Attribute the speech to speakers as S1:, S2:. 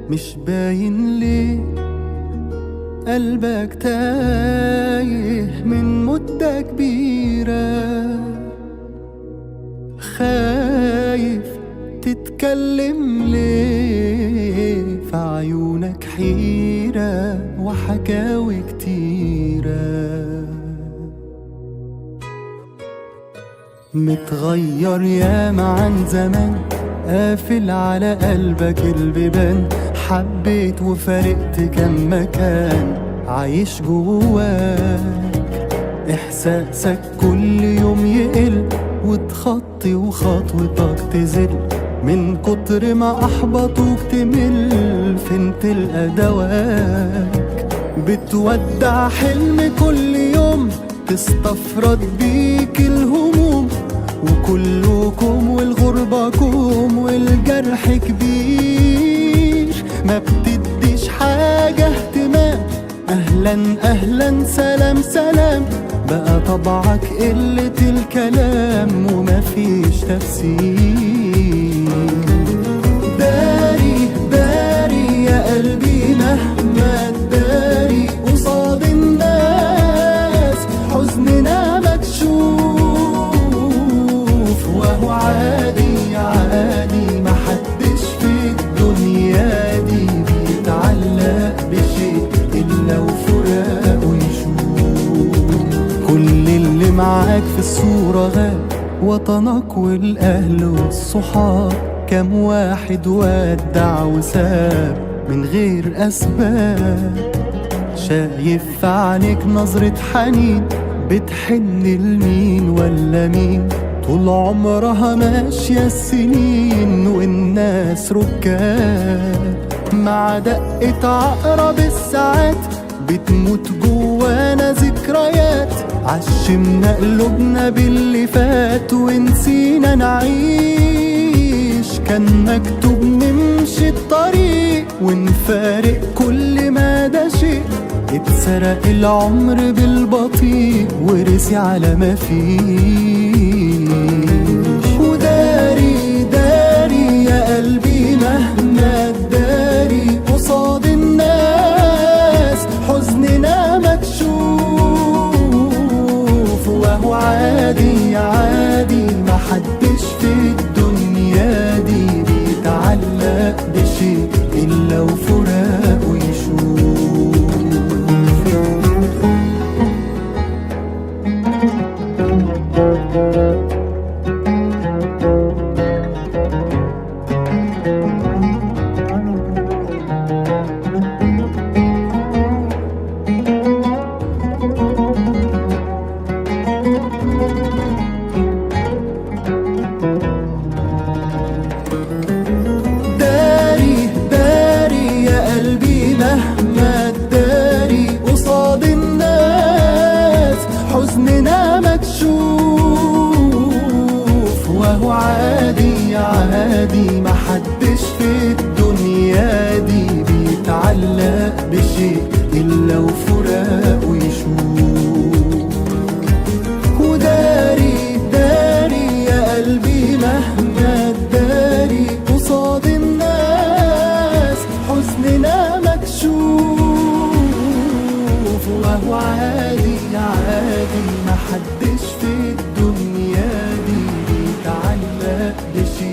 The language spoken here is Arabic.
S1: مش باين ليه قلبك تايه من مدة كبيرة، خايف تتكلم ليه، في عيونك حيرة وحكاوي كتيرة. متغير ياما عن زمان، قافل على قلبك البيبان، حبيت وفارقت كم مكان عايش جواك. إحساسك كل يوم يقل وتخطي وخطوتك تزل، من كتر ما أحبطوك تمل، فين تلقى دواك. بتودع حلم كل يوم تستفرد بيك الهموم، وكلكم والغربة كوم والجرح كبير، ما بتديش حاجة اهتمام. أهلا أهلا سلام سلام، بقى طبعك قلة الكلام ومفيش تفسير. داري داري يا قلبي مهما تداري قصاد الناس، حزننا مكشوف وهو عادي عادي، محدش في الدنيا دي بيتعلق بشيء إلا وفراقه يشوف. كل اللي معاك في الصورة غاب، وطنك والأهل والصحاب، كم واحد ودع وساب من غير أسباب. شايف في عينيك نظرة حنين، بتحن لمين ولا مين، طول عمرها ماشية السنين والناس ركاب. مع دقة عقرب الساعات بتموت جوانا ذكريات، عشمنا قلوبنا باللي فات ونسينا نعيش. كان مكتوب نمشي الطريق ونفارق كل ما ده شيء، اتسرق العمر بالبطيء ورسي على ما فيش. وداري داري يا قلبي مهما تداري قصاد الناس، حزننا مكشوف وهو عادي عادي، محدش في الدنيا دي بيتعلق بشيء إلا وفراقه يشوف. داري داري يا قلبي مهما تداري قصاد الناس، حزننا مكشوف وهو عادي عادي، محدش في الدنيا دي بيتعلق بشيء إلا وفراقه يشوف. وداري داري يا قلبي مهما تداري قصاد الناس، حزننا مكشوف وهو عادي عادي، محدش في الدنيا دي بيتعلق بشيء